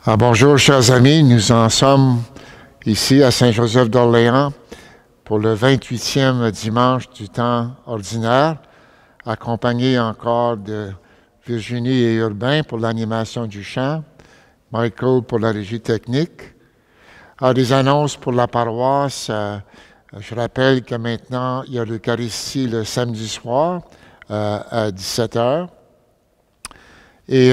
Bonjour, chers amis. Nous en sommes ici à Saint-Joseph d'Orléans pour le 28e dimanche du temps ordinaire, accompagné encore de Virginie et Urbain pour l'animation du chant, Michael pour la régie technique. Des annonces pour la paroisse. Je rappelle que maintenant, il y a l'Eucharistie le samedi soir à 17h. Et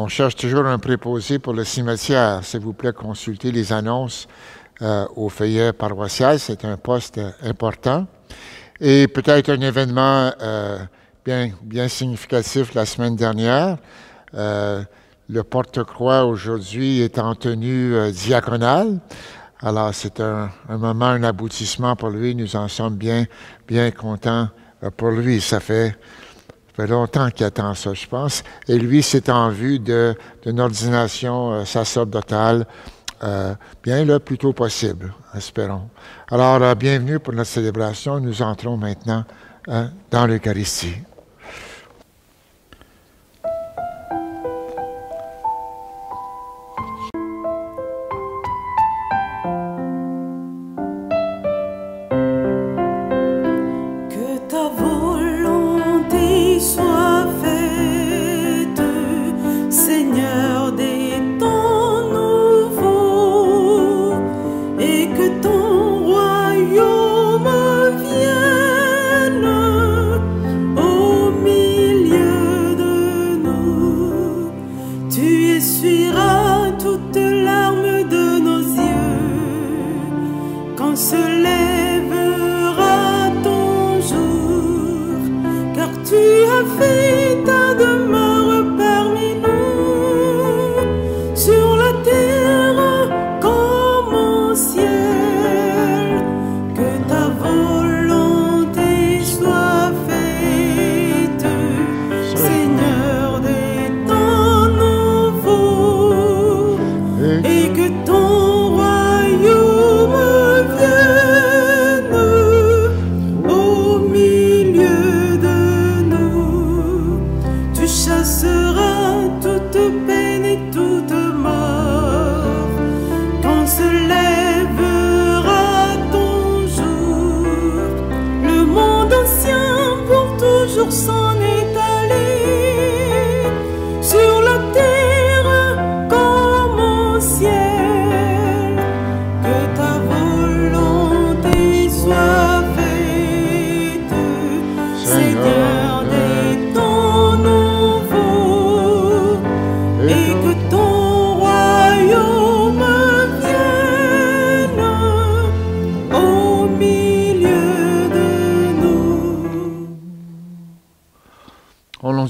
on cherche toujours un préposé pour le cimetière. S'il vous plaît, consultez les annonces au feuillet paroissial. C'est un poste important. Et peut-être un événement bien significatif la semaine dernière. Le porte-croix aujourd'hui est en tenue diaconale. Alors, c'est un moment, un aboutissement pour lui. Nous en sommes bien contents pour lui. Ça fait longtemps qu'il attend ça, je pense. Et lui, c'est en vue d'une ordination sacerdotale bien le plus tôt possible, espérons. Alors, bienvenue pour notre célébration. Nous entrons maintenant dans l'Eucharistie.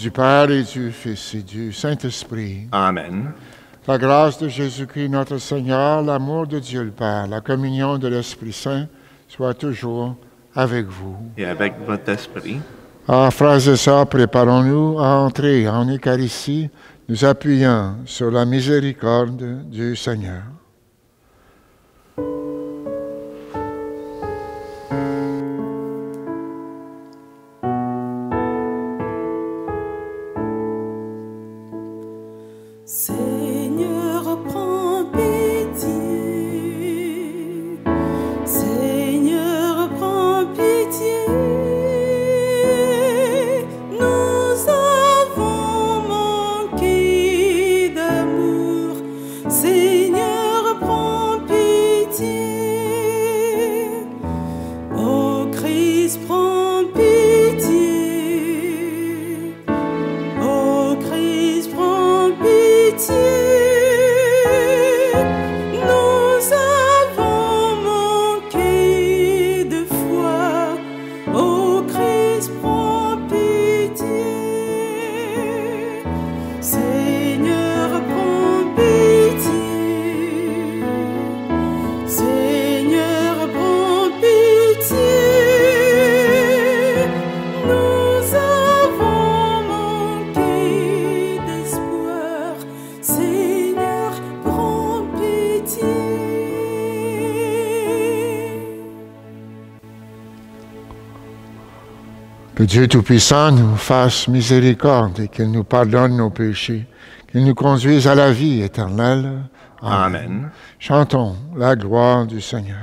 Du Père et du Fils et du Saint-Esprit. Amen. La grâce de Jésus-Christ notre Seigneur, l'amour de Dieu le Père, la communion de l'Esprit Saint soit toujours avec vous. Et avec votre esprit. Frères et sœurs, préparons-nous à entrer en Eucharistie, nous appuyant sur la miséricorde du Seigneur. Que Dieu Tout-Puissant nous fasse miséricorde et qu'il nous pardonne nos péchés, qu'il nous conduise à la vie éternelle. Amen. Chantons la gloire du Seigneur.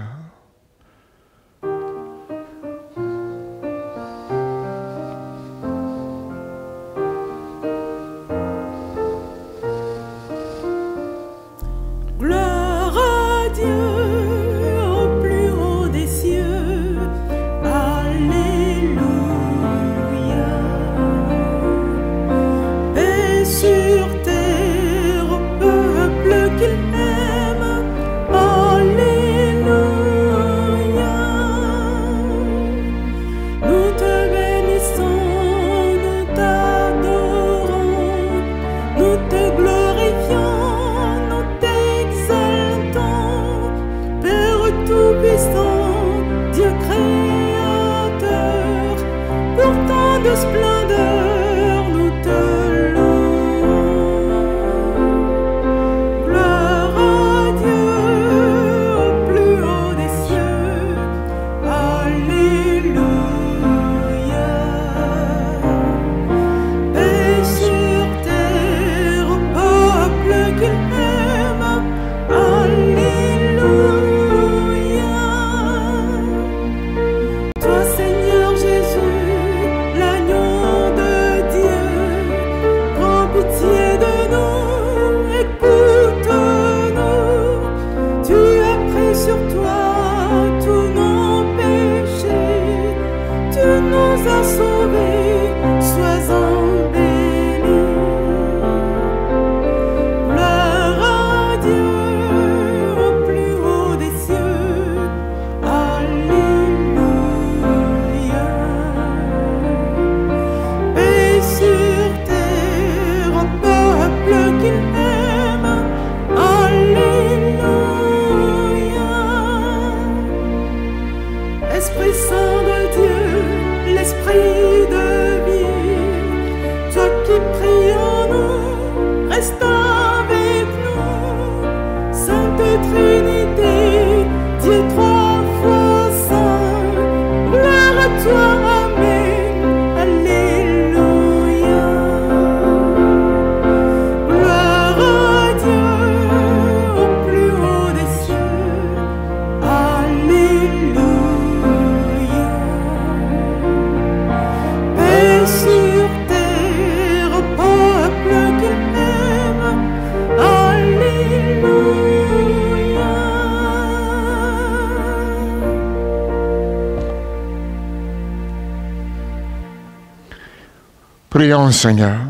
Prions, Seigneur.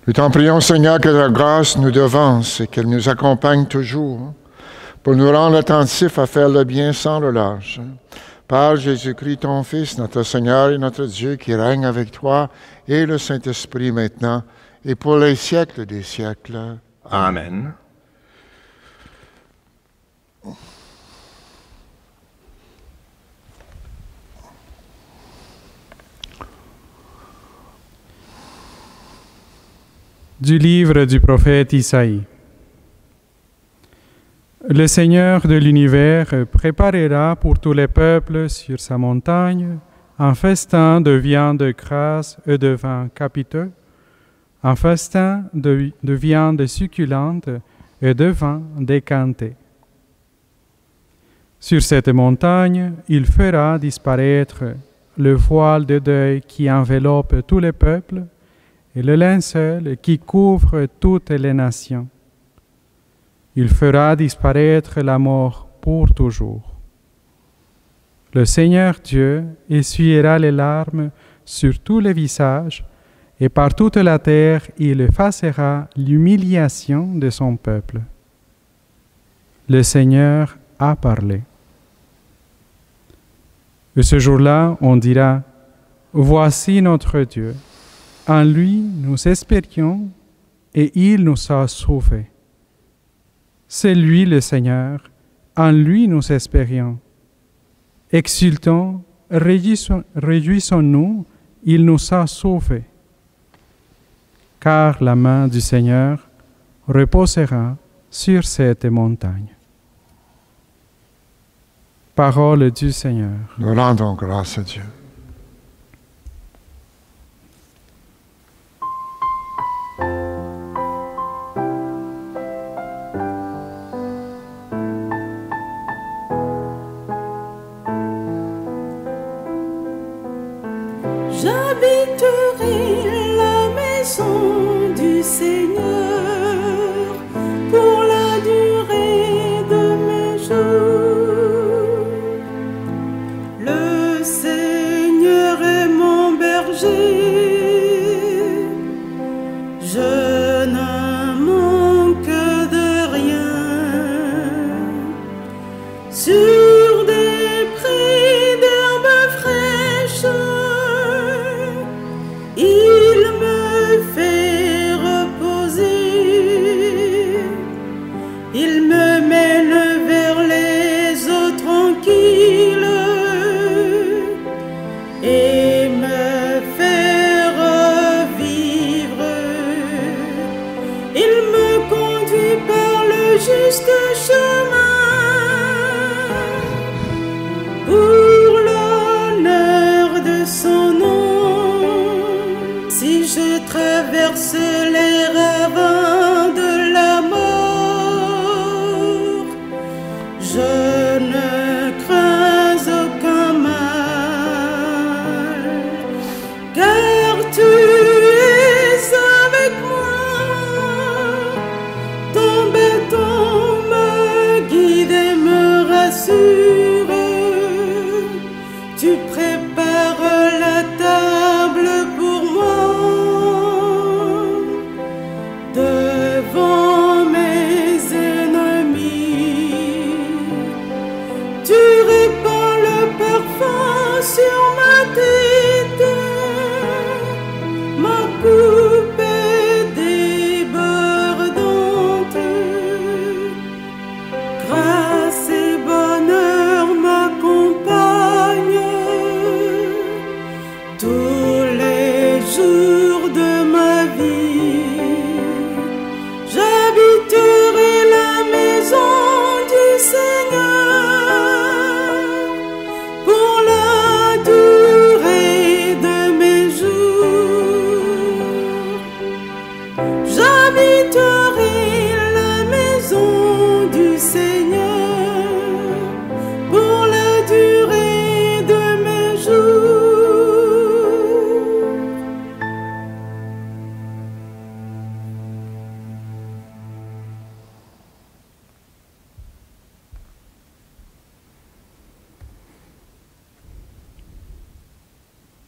Nous t'en prions, Seigneur, que la grâce nous devance et qu'elle nous accompagne toujours pour nous rendre attentifs à faire le bien sans relâche. Par Jésus-Christ, ton Fils, notre Seigneur et notre Dieu, qui règne avec toi et le Saint-Esprit maintenant et pour les siècles des siècles. Amen. Du livre du prophète Isaïe. Le Seigneur de l'univers préparera pour tous les peuples sur sa montagne un festin de viande grasse et de vin capiteux, un festin de viande succulente et de vin décanté. Sur cette montagne, il fera disparaître le voile de deuil qui enveloppe tous les peuples et le linceul qui couvre toutes les nations. Il fera disparaître la mort pour toujours. Le Seigneur Dieu essuiera les larmes sur tous les visages, et par toute la terre il effacera l'humiliation de son peuple. Le Seigneur a parlé. Et ce jour-là, on dira, « Voici notre Dieu. En lui nous espérions et il nous a sauvés. C'est lui le Seigneur, en lui nous espérions. Exultons, réjouissons-nous, il nous a sauvés. Car la main du Seigneur reposera sur cette montagne. » Parole du Seigneur. Nous rendons donc grâce à Dieu. J'habiterai la maison du Seigneur pour la durée de mes jours. Le Seigneur est mon berger, je ne manque de rien. Sur des prés d'herbes fraîches, il me fait reposer. Il me mène vers les eaux tranquilles et me fait revivre. Il me conduit par le juste chemin pour l'honneur de son nom. Si je traverse les ravins de la mort, je ne crains aucun mal, car tu es avec moi. Ton bâton me guide et me rassure. Tu prépares la table pour moi devant mes ennemis. Tu répands le parfum sur ma tête. Ma coupe est débordante. Grâce et bonheur m'accompagnent tous les jours de ma vie. J'habiterai la maison du Seigneur pour la durée de mes jours. J'habiterai la maison du Seigneur pour la durée de mes jours.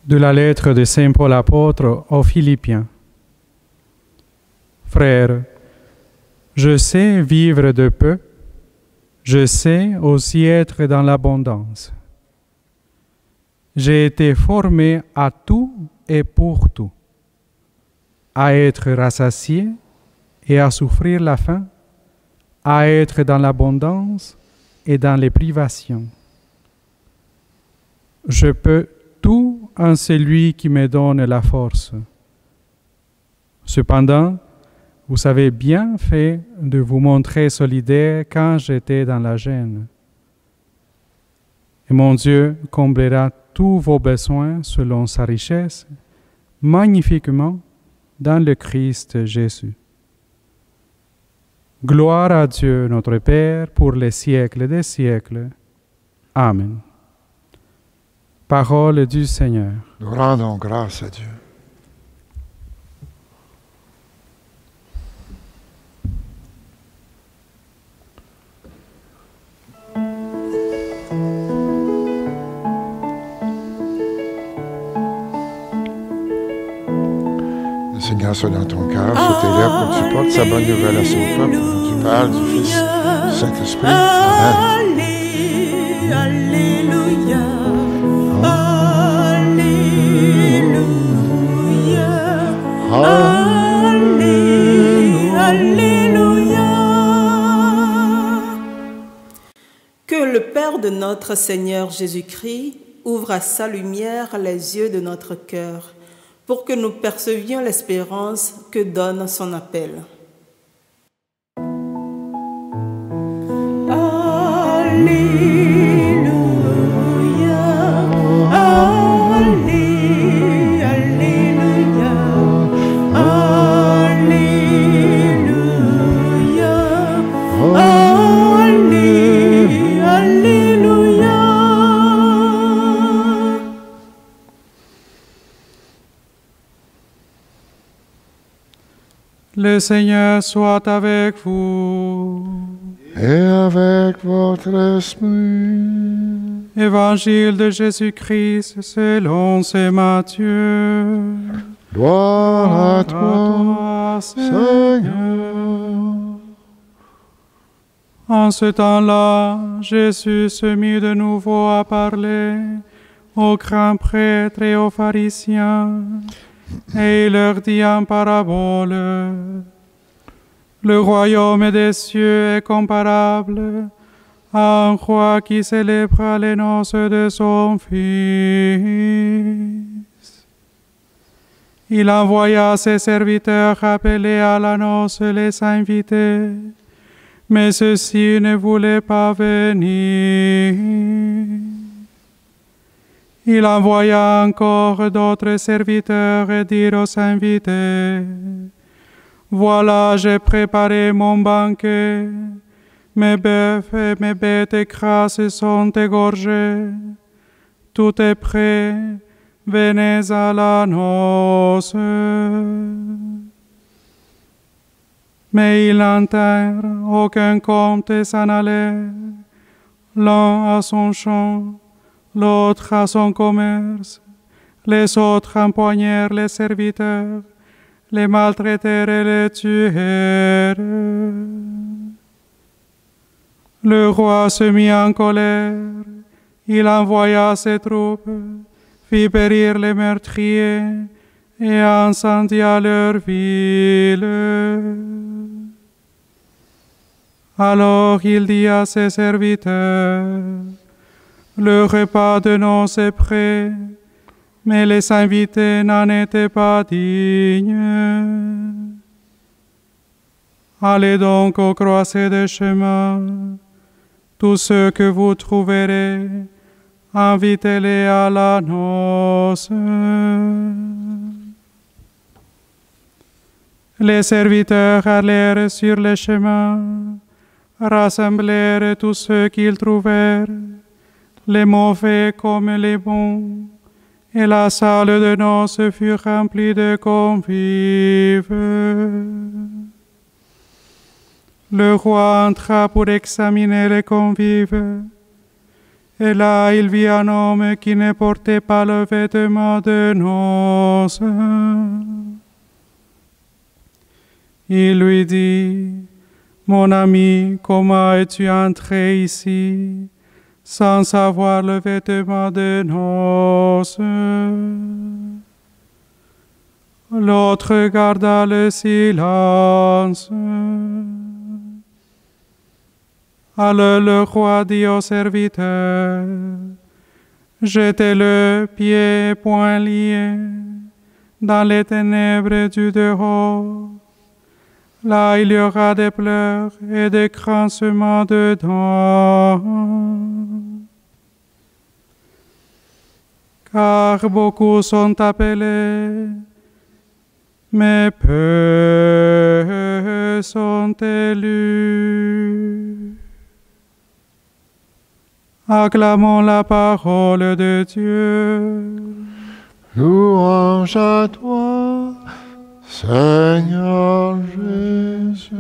De la lettre de Saint Paul apôtre aux Philippiens. Frères, je sais vivre de peu, je sais aussi être dans l'abondance. J'ai été formé à tout et pour tout, à être rassasié et à souffrir la faim, à être dans l'abondance et dans les privations. Je peux tout en celui qui me donne la force. Cependant, vous avez bien fait de vous montrer solidaire quand j'étais dans la gêne. Et mon Dieu comblera tous vos besoins selon sa richesse, magnifiquement dans le Christ Jésus. Gloire à Dieu notre Père pour les siècles des siècles. Amen. Parole du Seigneur. Nous rendons grâce à Dieu. Le Seigneur soit dans ton cœur, soit tes lèvres, que tu portes sa bonne nouvelle à son peuple, du Père, du Fils, du Saint-Esprit. Amen. Alléluia. Alléluia. Que le Père de notre Seigneur Jésus-Christ ouvre à sa lumière les yeux de notre cœur pour que nous percevions l'espérance que donne son appel. Le Seigneur soit avec vous. Et avec votre esprit. Évangile de Jésus-Christ selon saint Matthieu. Gloire à toi, Seigneur. En ce temps-là, Jésus se mit de nouveau à parler aux grands prêtres et aux pharisiens, et il leur dit en parabole: Le royaume des cieux est comparable à un roi qui célèbre les noces de son fils. Il envoya ses serviteurs appeler à la noce les invités, mais ceux-ci ne voulaient pas venir. Il envoya encore d'autres serviteurs et dit aux invités: Voilà, j'ai préparé mon banquet, mes bœufs et mes bêtes grasses sont égorgés. Tout est prêt, venez à la noce. Mais ils n'entinrent aucun compte et s'en allèrent, l'un à son champ, l'autre à son commerce. Les autres empoignèrent les serviteurs, les maltraitèrent et les tuèrent. Le roi se mit en colère, il envoya ses troupes, fit périr les meurtriers et incendia leur ville. Alors il dit à ses serviteurs: Le repas de noces est prêt, mais les invités n'en étaient pas dignes. Allez donc au croisées des chemins, tous ceux que vous trouverez, invitez-les à la noce. Les serviteurs allèrent sur les chemins, rassemblèrent tous ceux qu'ils trouvèrent, les mauvais comme les bons, et la salle de noces fut remplie de convives. Le roi entra pour examiner les convives, et là il vit un homme qui ne portait pas le vêtement de noces. Il lui dit: Mon ami, comment es-tu entré ici sans avoir le vêtement de noces? L'autre garda le silence. Alors le roi dit aux serviteurs: Jetez-le pieds et poings liés dans les ténèbres du dehors. Là, il y aura des pleurs et des grincements de dents. Car beaucoup sont appelés, mais peu sont élus. Acclamons la parole de Dieu. Louange à toi, Seigneur Jésus.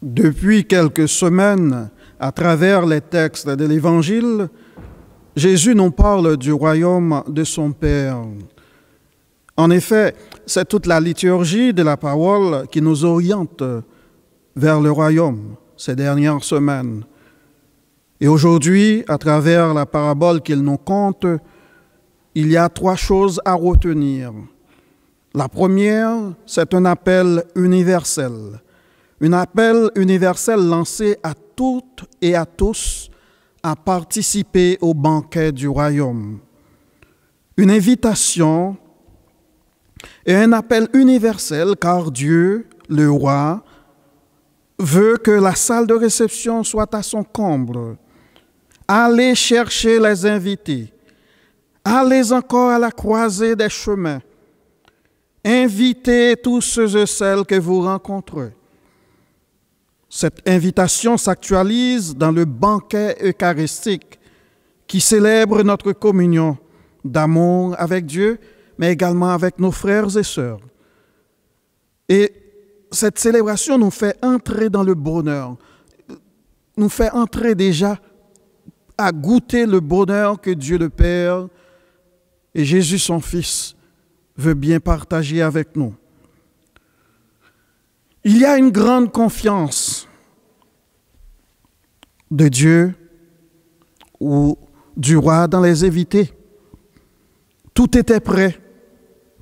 Depuis quelques semaines, à travers les textes de l'Évangile, Jésus nous parle du royaume de son Père. En effet, c'est toute la liturgie de la parole qui nous oriente vers le royaume ces dernières semaines. Et aujourd'hui, à travers la parabole qu'il nous conte, il y a 3 choses à retenir. La première, c'est un appel universel. Un appel universel lancé à toutes et à tous à participer au banquet du royaume. Une invitation et un appel universel car Dieu, le roi, veut que la salle de réception soit à son comble. Allez chercher les invités. Allez encore à la croisée des chemins. Invitez tous ceux et celles que vous rencontrez. Cette invitation s'actualise dans le banquet eucharistique qui célèbre notre communion d'amour avec Dieu, mais également avec nos frères et sœurs. Et cette célébration nous fait entrer dans le bonheur, nous fait entrer déjà à goûter le bonheur que Dieu le Père et Jésus son Fils veut bien partager avec nous. Il y a une grande confiance de Dieu ou du roi dans les invités. Tout était prêt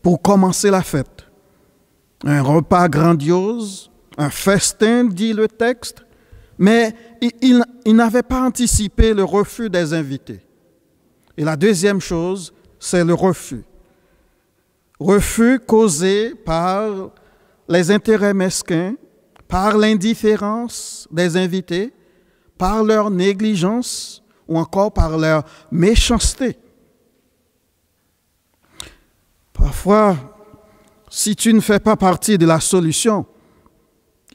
pour commencer la fête. Un repas grandiose, un festin, dit le texte, mais il n'avait pas anticipé le refus des invités. Et la deuxième chose, c'est le refus. Refus causé par les intérêts mesquins, par l'indifférence des invités, par leur négligence ou encore par leur méchanceté. Parfois, si tu ne fais pas partie de la solution,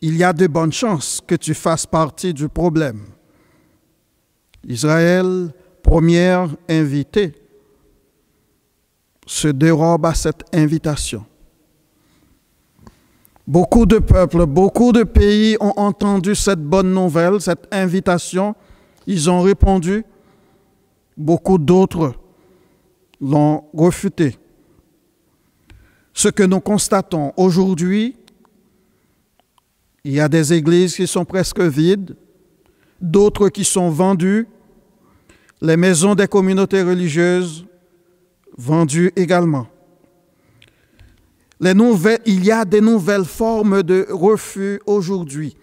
il y a de bonnes chances que tu fasses partie du problème. Israël, premier invité, se dérobe à cette invitation. Beaucoup de peuples, beaucoup de pays ont entendu cette bonne nouvelle, cette invitation. Ils ont répondu. Beaucoup d'autres l'ont refuté. Ce que nous constatons aujourd'hui, il y a des églises qui sont presque vides, d'autres qui sont vendues, les maisons des communautés religieuses vendues également. Il y a des nouvelles formes de refus aujourd'hui.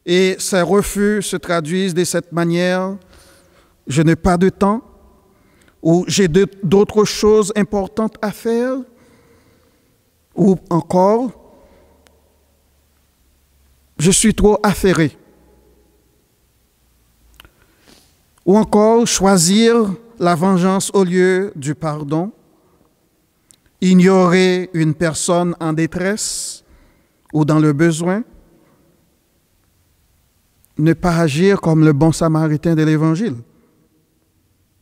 Et ces refus se traduisent de cette manière: je n'ai pas de temps, ou j'ai d'autres choses importantes à faire, ou encore, je suis trop affairé. Ou encore, choisir la vengeance au lieu du pardon, ignorer une personne en détresse ou dans le besoin, ne pas agir comme le bon samaritain de l'Évangile,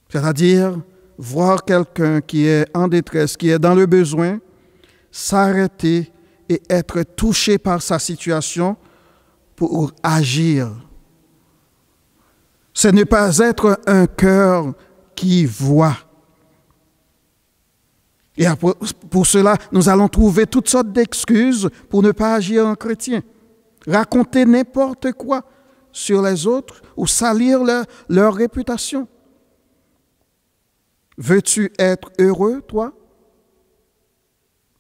c'est-à-dire voir quelqu'un qui est en détresse, qui est dans le besoin, s'arrêter et être touché par sa situation pour agir. Ce n'est pas être un cœur qui voit. Et pour cela, nous allons trouver toutes sortes d'excuses pour ne pas agir en chrétien. Raconter n'importe quoi sur les autres ou salir leur réputation. Veux-tu être heureux, toi?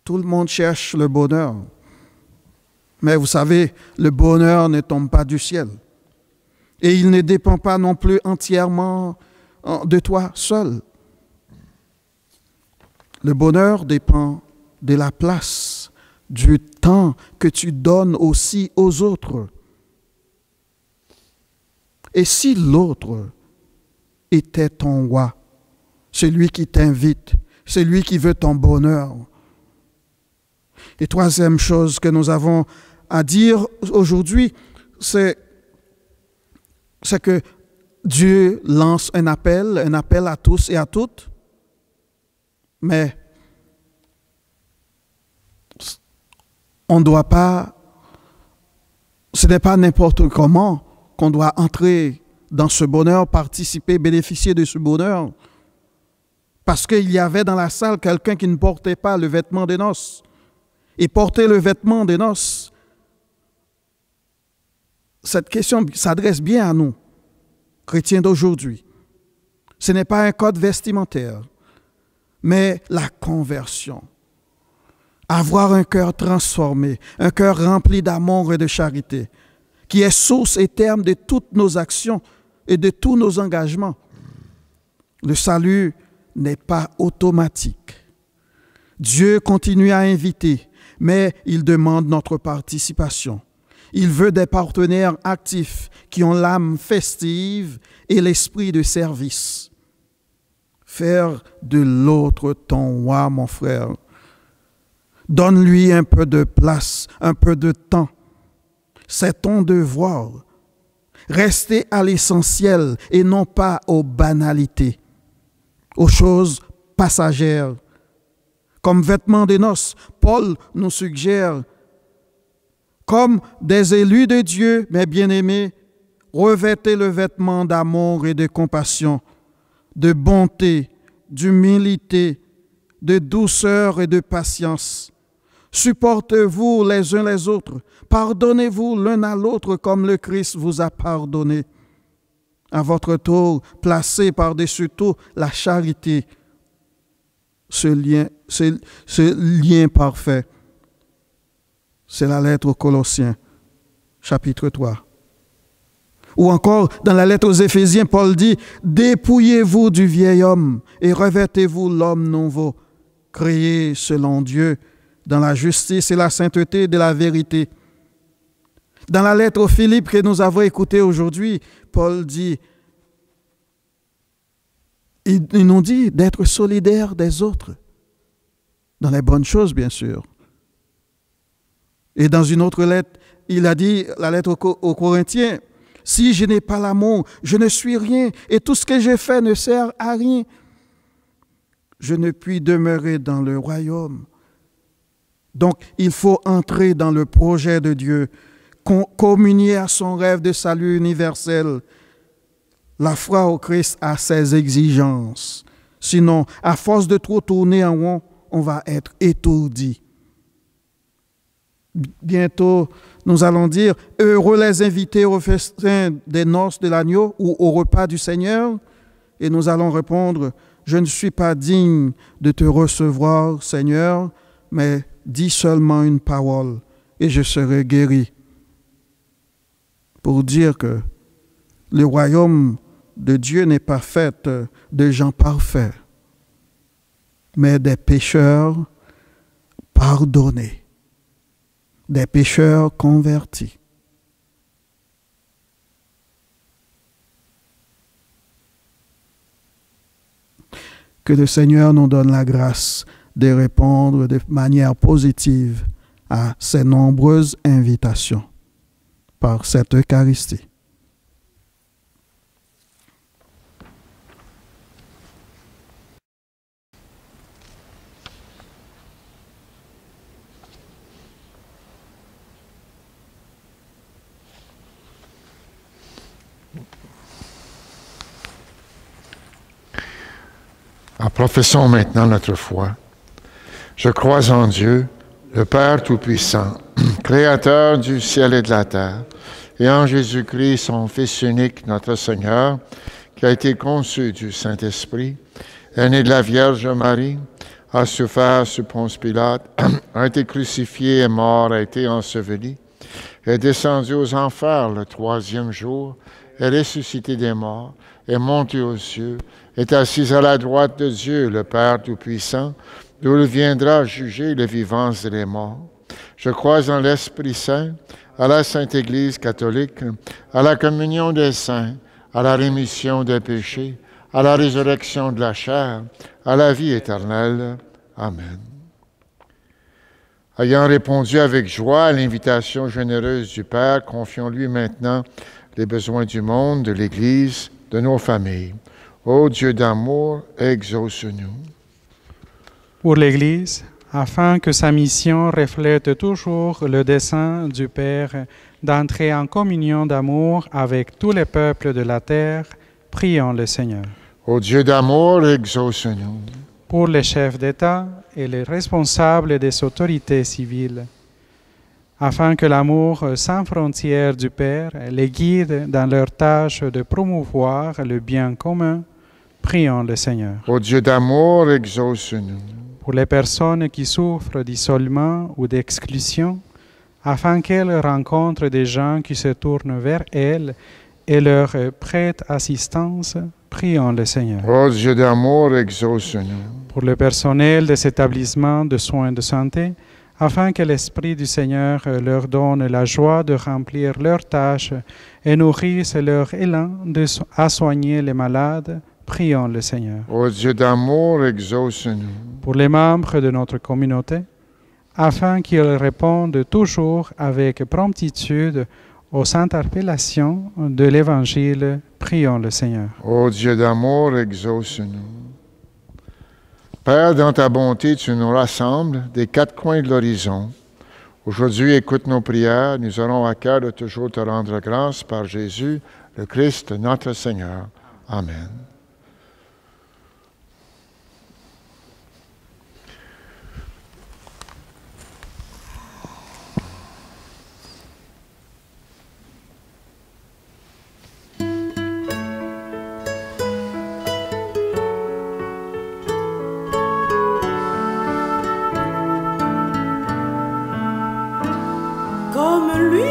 Tout le monde cherche le bonheur. Mais vous savez, le bonheur ne tombe pas du ciel. Et il ne dépend pas non plus entièrement de toi seul. Le bonheur dépend de la place, du temps que tu donnes aussi aux autres. Et si l'autre était ton roi, celui qui t'invite, celui qui veut ton bonheur? Et troisième chose que nous avons à dire aujourd'hui, c'est que Dieu lance un appel à tous et à toutes, mais on ne doit pas, ce n'est pas n'importe comment qu'on doit entrer dans ce bonheur, participer, bénéficier de ce bonheur, parce qu'il y avait dans la salle quelqu'un qui ne portait pas le vêtement des noces. Et porter le vêtement des noces, cette question s'adresse bien à nous, chrétiens d'aujourd'hui. Ce n'est pas un code vestimentaire, mais la conversion. Avoir un cœur transformé, un cœur rempli d'amour et de charité, qui est source et terme de toutes nos actions et de tous nos engagements. Le salut n'est pas automatique. Dieu continue à inviter, mais il demande notre participation. Il veut des partenaires actifs qui ont l'âme festive et l'esprit de service. Faire de l'autre ton roi, mon frère. Donne-lui un peu de place, un peu de temps. C'est ton devoir. Restez à l'essentiel et non pas aux banalités, aux choses passagères. Comme vêtements de noces, Paul nous suggère, comme des élus de Dieu, mes bien-aimés, revêtez le vêtement d'amour et de compassion, de bonté, d'humilité, de douceur et de patience. Supportez-vous les uns les autres, pardonnez-vous l'un à l'autre comme le Christ vous a pardonné. À votre tour, placez par-dessus tout la charité, ce lien parfait. C'est la lettre aux Colossiens, chapitre 3. Ou encore, dans la lettre aux Éphésiens, Paul dit « Dépouillez-vous du vieil homme et revêtez-vous l'homme nouveau, créé selon Dieu, dans la justice et la sainteté de la vérité. » Dans la lettre aux Philippes que nous avons écoutée aujourd'hui, Paul dit, il nous dit d'être solidaires des autres, dans les bonnes choses bien sûr. Et dans une autre lettre, il a dit, la lettre aux Corinthiens, « Si je n'ai pas l'amour, je ne suis rien, et tout ce que j'ai fait ne sert à rien. Je ne puis demeurer dans le royaume. » Donc, il faut entrer dans le projet de Dieu, communier à son rêve de salut universel. La foi au Christ a ses exigences. Sinon, à force de trop tourner en rond, on va être étourdi. Bientôt, nous allons dire « Heureux les invités au festin des noces de l'agneau ou au repas du Seigneur » et nous allons répondre « Je ne suis pas digne de te recevoir, Seigneur, mais dis seulement une parole et je serai guéri. » Pour dire que le royaume de Dieu n'est pas fait de gens parfaits, mais des pécheurs pardonnés, des pécheurs convertis. Que le Seigneur nous donne la grâce de répondre de manière positive à ces nombreuses invitations par cette Eucharistie. Professons maintenant notre foi. Je crois en Dieu, le Père Tout-Puissant, Créateur du ciel et de la terre, et en Jésus-Christ, son Fils unique, notre Seigneur, qui a été conçu du Saint-Esprit, est né de la Vierge Marie, a souffert sous Ponce Pilate, a été crucifié, est mort, a été enseveli, est descendu aux enfers le 3e jour, est ressuscité des morts, est monté aux cieux, est assis à la droite de Dieu, le Père Tout-Puissant, d'où il viendra juger les vivants et les morts. Je crois en l'Esprit Saint, à la Sainte Église catholique, à la communion des saints, à la rémission des péchés, à la résurrection de la chair, à la vie éternelle. Amen. Ayant répondu avec joie à l'invitation généreuse du Père, confions-lui maintenant les besoins du monde, de l'Église, de nos familles. Ô Dieu d'amour, exauce-nous. Pour l'Église, afin que sa mission reflète toujours le dessein du Père d'entrer en communion d'amour avec tous les peuples de la terre, prions le Seigneur. Ô Dieu d'amour, exauce-nous. Pour les chefs d'État et les responsables des autorités civiles, afin que l'amour sans frontières du Père les guide dans leur tâche de promouvoir le bien commun, prions le Seigneur. Ô Dieu d'amour, exauce-nous. Pour les personnes qui souffrent d'isolement ou d'exclusion, afin qu'elles rencontrent des gens qui se tournent vers elles et leur prêtent assistance, prions le Seigneur. Ô Dieu d'amour, exauce-nous. Pour le personnel des établissements de soins de santé, afin que l'Esprit du Seigneur leur donne la joie de remplir leurs tâches et nourrisse leur élan à soigner les malades, prions le Seigneur. Ô Dieu d'amour, exauce-nous. Pour les membres de notre communauté, afin qu'ils répondent toujours avec promptitude aux interpellations de l'Évangile. Prions le Seigneur. Ô Dieu d'amour, exauce-nous. Père, dans ta bonté, tu nous rassembles des quatre coins de l'horizon. Aujourd'hui, écoute nos prières. Nous aurons à cœur de toujours te rendre grâce par Jésus, le Christ, notre Seigneur. Amen. Comme lui,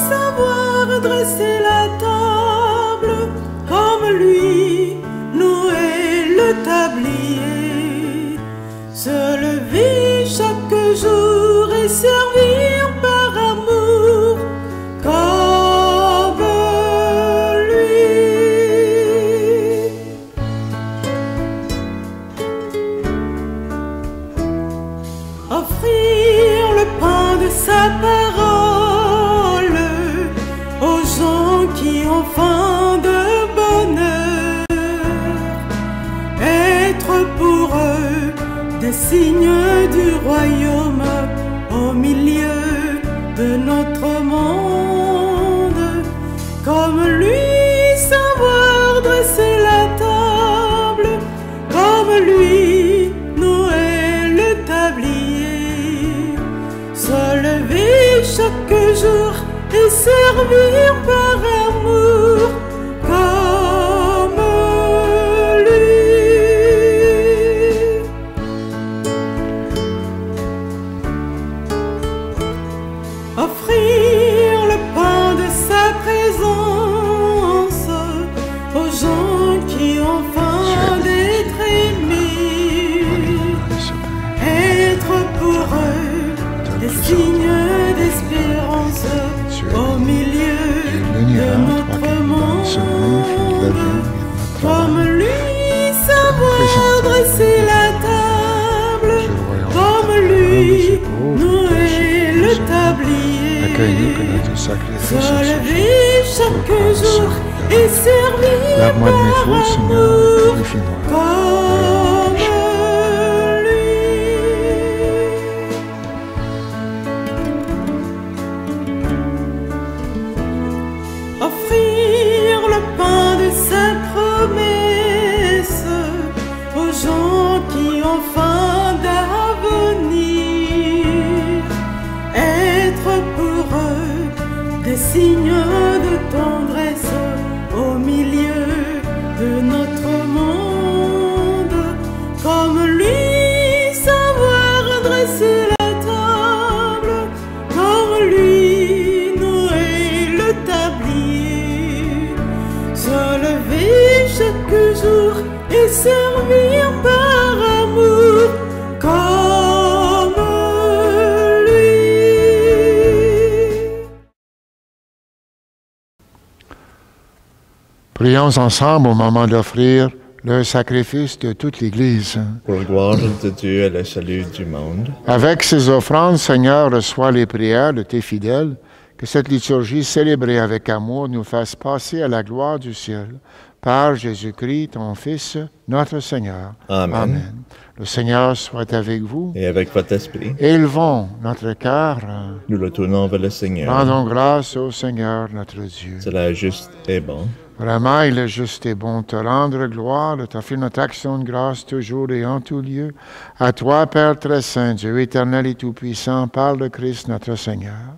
savoir dresser la table, comme lui, nouer le tablier, se lever chaque jour et servir par amour, comme lui. Offrir le pain de sa parole aux gens qui ont faim de bonheur, être pour eux des signes du royaume au milieu de notre monde, comme lui savoir dresser la table, comme lui nouer le tablier, se lever chaque jour et servir par amour, comme lui. Offrir le pain de sa présence aux gens qui ont faim d'être aimés, être pour eux des signes d'espérance au milieu de notre monde, comme lui savoir dresser la table, comme lui nouer le tablier, se lever chaque jour et servir par amour, comme lui. Offrir le pain de sa promesse aux gens qui ont faim d'avenir, être pour eux des signes de tendresse au milieu de notre monde, comme lui savoir dresser la table, comme lui nouer le tablier, se lever chaque jour et servir par amour, comme lui. Prions ensemble au moment d'offrir le sacrifice de toute l'Église. Pour la gloire de Dieu et le salut du monde. Avec ces offrandes, Seigneur, reçois les prières de tes fidèles, que cette liturgie célébrée avec amour nous fasse passer à la gloire du ciel. Par Jésus-Christ, ton Fils, notre Seigneur. Amen. Le Seigneur soit avec vous. Et avec votre esprit. Élevons notre cœur. Nous le tournons vers le Seigneur. Rendons grâce au Seigneur, notre Dieu. Cela est juste et bon. Vraiment, il est juste et bon de te rendre gloire, de t'offrir notre action de grâce toujours et en tout lieu. À toi, Père très saint, Dieu éternel et tout-puissant, par le Christ notre Seigneur.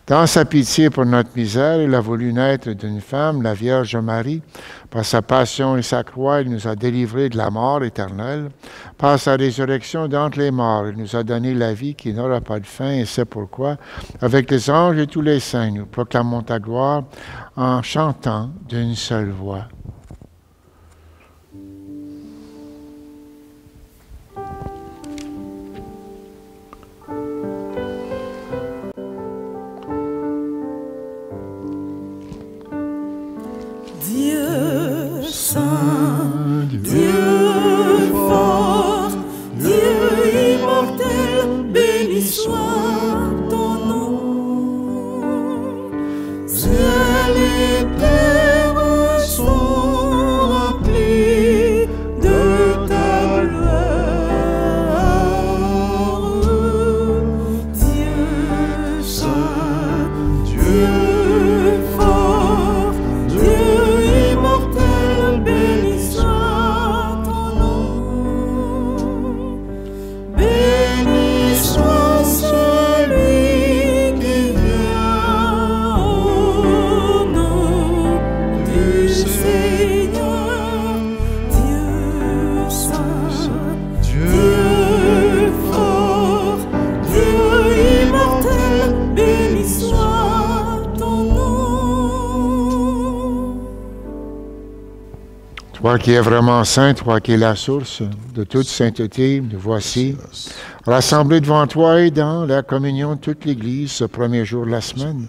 Dans sa pitié pour notre misère, il a voulu naître d'une femme, la Vierge Marie. Par sa passion et sa croix, il nous a délivrés de la mort éternelle. Par sa résurrection d'entre les morts, il nous a donné la vie qui n'aura pas de fin, et c'est pourquoi, avec les anges et tous les saints, nous proclamons ta gloire en chantant d'une seule voix. Dieu saint, Dieu fort, Dieu immortel, béni. Toi qui es vraiment saint, toi qui es la source de toute sainteté, nous voici, rassemblés devant toi et dans la communion de toute l'Église ce premier jour de la semaine.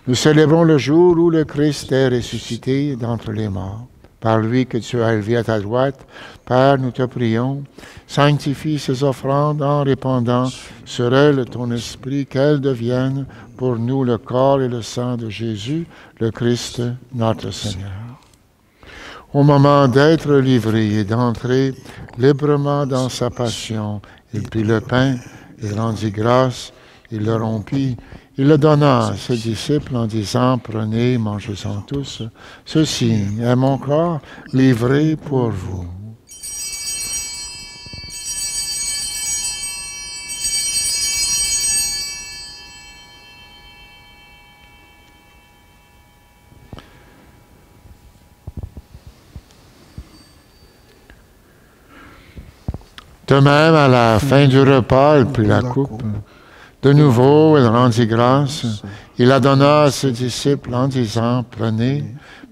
Nous célébrons le jour où le Christ est ressuscité d'entre les morts. Par lui que tu as élevé à ta droite, Père, nous te prions, sanctifie ces offrandes en répandant sur elles ton esprit, qu'elles deviennent pour nous le corps et le sang de Jésus, le Christ, notre Seigneur. Au moment d'être livré et d'entrer librement dans sa passion, il prit le pain, il rendit grâce, il le rompit, il le donna à ses disciples en disant, prenez, mangez-en tous, ceci est mon corps livré pour vous. De même, à la fin du repas, il prit la coupe. De nouveau, il rendit grâce. Il la donna à ses disciples en disant, prenez,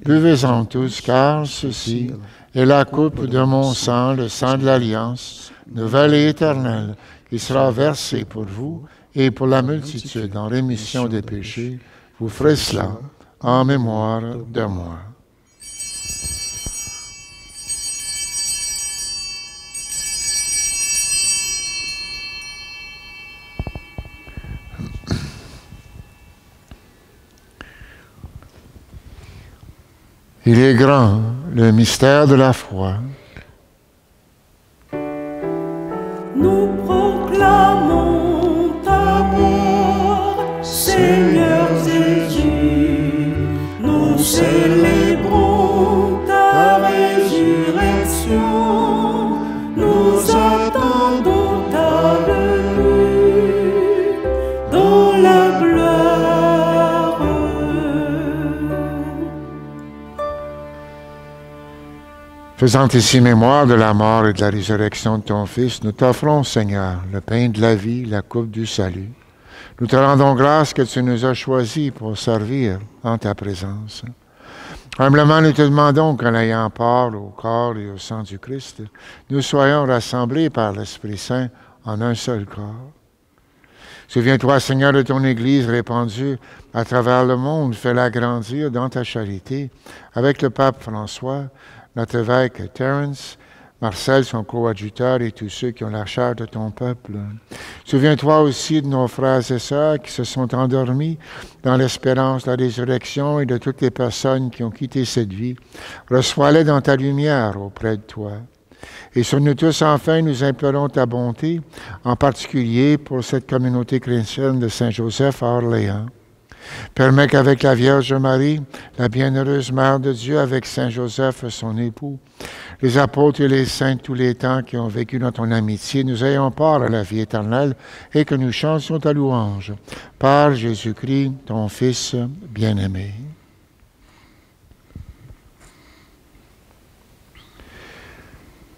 buvez-en tous, car ceci est la coupe de mon sang, le sang de l'Alliance, nouvelle et éternelle, qui sera versée pour vous et pour la multitude en rémission des péchés. Vous ferez cela en mémoire de moi. Il est grand, le mystère de la foi. Nous proclamons ta mort, Seigneur Jésus. Nous célébrons ta résurrection. Nous attendons ta venue dans la gloire. Faisant ici mémoire de la mort et de la résurrection de ton Fils, nous t'offrons, Seigneur, le pain de la vie, la coupe du salut. Nous te rendons grâce que tu nous as choisis pour servir en ta présence. Humblement, nous te demandons qu'en ayant part au corps et au sang du Christ, nous soyons rassemblés par l'Esprit Saint en un seul corps. Souviens-toi, Seigneur, de ton Église répandue à travers le monde. Fais-la grandir dans ta charité avec le pape François, notre évêque Terence, Marcel, son coadjuteur, et tous ceux qui ont la charge de ton peuple. Souviens-toi aussi de nos frères et sœurs qui se sont endormis dans l'espérance de la résurrection et de toutes les personnes qui ont quitté cette vie. Reçois-les dans ta lumière auprès de toi. Et sur nous tous, enfin, nous implorons ta bonté, en particulier pour cette communauté chrétienne de Saint-Joseph à Orléans. Permets qu'avec la Vierge Marie, la bienheureuse Mère de Dieu, avec Saint Joseph, son époux, les apôtres et les saints de tous les temps qui ont vécu dans ton amitié, nous ayons part à la vie éternelle et que nous chantions ta louange. Par Jésus-Christ, ton Fils bien-aimé.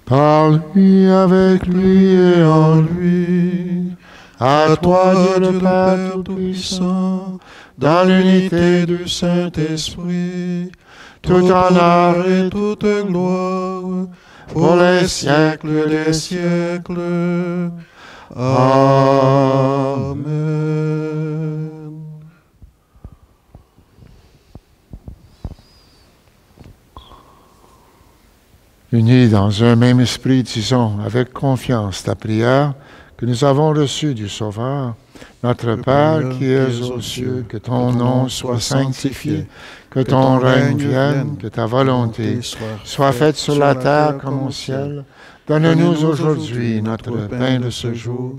Par lui, avec lui et en lui, à toi, Dieu le Père Tout-Puissant, dans l'unité du Saint-Esprit, tout honneur et toute gloire, pour les siècles des siècles. Amen. Unis dans un même esprit, disons avec confiance ta prière que nous avons reçue du Sauveur. Notre Père qui es aux cieux, que ton nom soit sanctifié, que ton règne vienne, que ta volonté soit faite sur la terre comme au ciel. Donne-nous aujourd'hui notre pain de ce jour.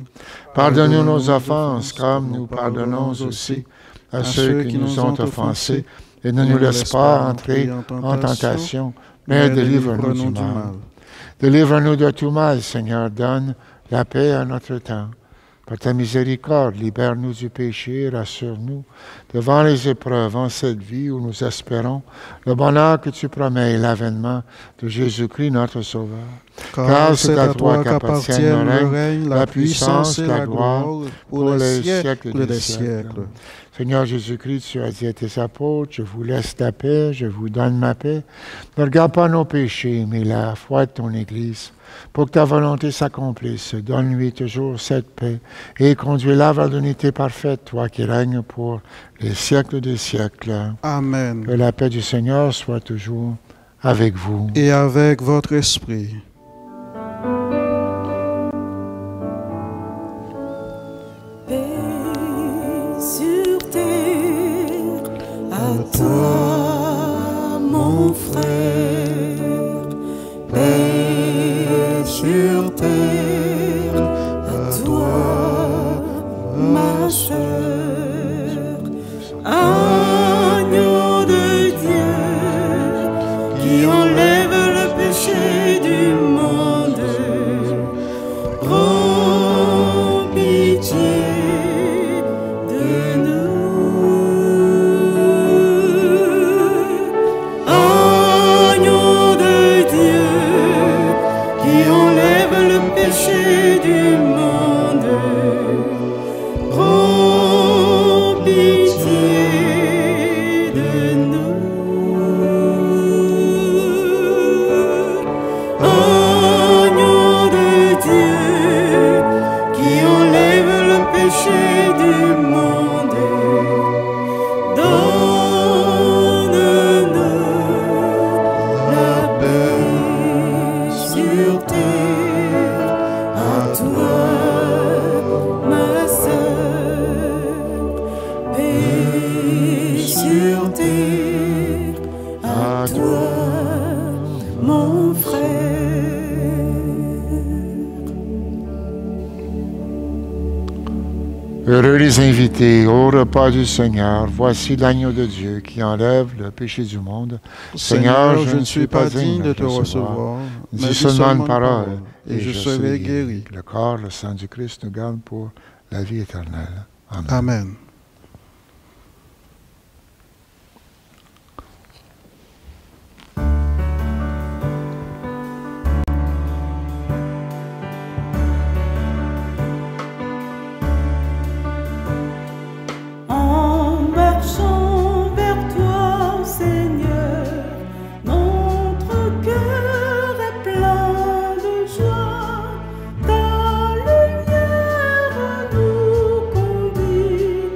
Pardonne-nous nos offenses comme nous pardonnons aussi à ceux qui nous ont offensés. Et ne nous laisse pas entrer en tentation, mais délivre-nous du mal. Délivre-nous de tout mal, Seigneur, donne la paix à notre temps. Par ta miséricorde, libère-nous du péché, rassure-nous devant les épreuves en cette vie où nous espérons le bonheur que tu promets et l'avènement de Jésus-Christ, notre Sauveur. Car c'est à toi qu'appartiennent le règne, la puissance et la gloire pour les siècles des siècles. Seigneur Jésus-Christ, tu as dit à tes apôtres, je vous laisse la paix, je vous donne ma paix. Ne regarde pas nos péchés, mais la foi de ton Église. Pour que ta volonté s'accomplisse, donne-lui toujours cette paix et conduis-la vers l'unité parfaite, toi qui règnes pour les siècles des siècles. Amen. Que la paix du Seigneur soit toujours avec vous. Et avec votre esprit. Paix sur terre, à toi, mon frère. Paix sur terre, à toi, ma sœur. Agneau de Dieu, qui enlève le péché du monde, prends pitié de nous. Agneau de Dieu, qui enlève le péché du monde, prends pitié de nous. Agneau de Dieu, qui enlève le péché du monde, donne-nous la paix sur terre, à toi, ma sœur. Paix sur terre, à toi, mon frère. Heureux les invités au repas du Seigneur. Voici l'agneau de Dieu qui enlève le péché du monde. Seigneur, je ne suis pas digne de te recevoir. Dis seulement une parole et je serai guéri. Le corps, le sang du Christ nous garde pour la vie éternelle. Amen. Amen. En marchant vers toi, Seigneur, notre cœur est plein de joie. Ta lumière nous conduit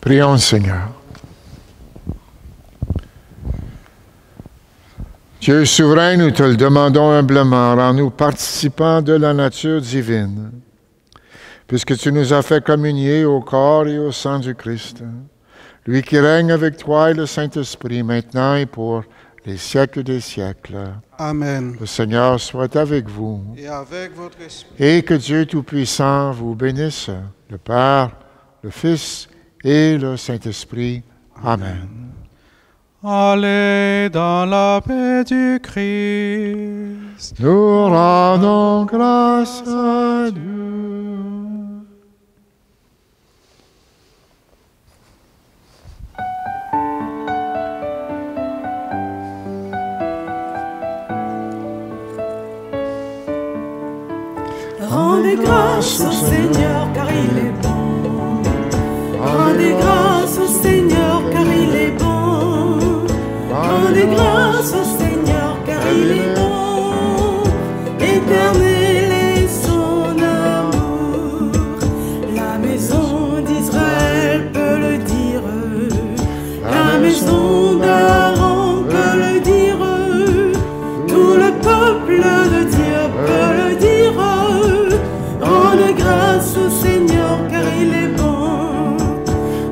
Prions, Seigneur. Dieu souverain, nous te le demandons humblement, rends-nous participants de la nature divine, puisque tu nous as fait communier au corps et au sang du Christ, lui qui règne avec toi et le Saint-Esprit, maintenant et pour les siècles des siècles. Amen. Le Seigneur soit avec vous. Et avec votre esprit. Et que Dieu Tout-Puissant vous bénisse, le Père, le Fils et le Saint-Esprit. Amen. Allez dans la paix du Christ. Nous rendons grâce à Dieu. Rendez grâce au Seigneur car il est bon. Rendez grâce au Seigneur car il est bon. Rendez grâce au Seigneur car il est bon. Éternel est son amour. La maison d'Israël peut le dire. La maison d'Aaron peut le dire. Tout le peuple de Dieu peut le dire. Rendez grâce au Seigneur car il est bon.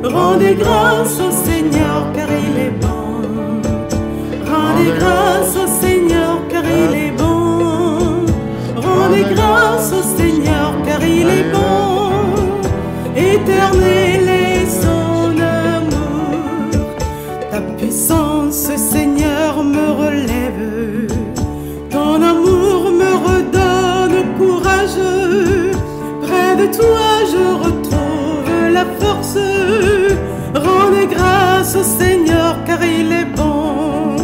Rendez grâce au Seigneur car il est bon. Rendez grâce au Seigneur car il est bon. Rendez grâce au Seigneur car il est bon. Éternel est son amour. Ta puissance, Seigneur, me relève. Ton amour me redonne courage. Près de toi je retrouve la force. Rendez grâce au Seigneur car il est bon.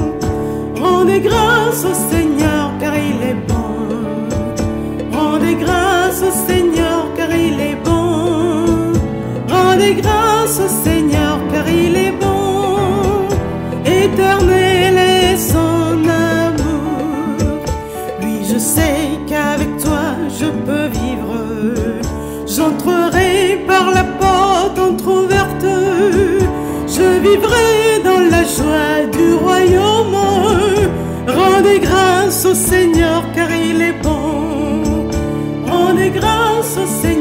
Rendez grâce au Seigneur car il est bon. Rendez grâce au Seigneur car il est bon. Rendez grâce au Seigneur car il est bon. Éternel est son amour. Oui, je sais qu'avec toi je peux vivre. J'entrerai par la porte entr'ouverte. Je vivrai dans la joie du royaume. Rendez grâce au Seigneur car il est bon. Rendez grâce au Seigneur.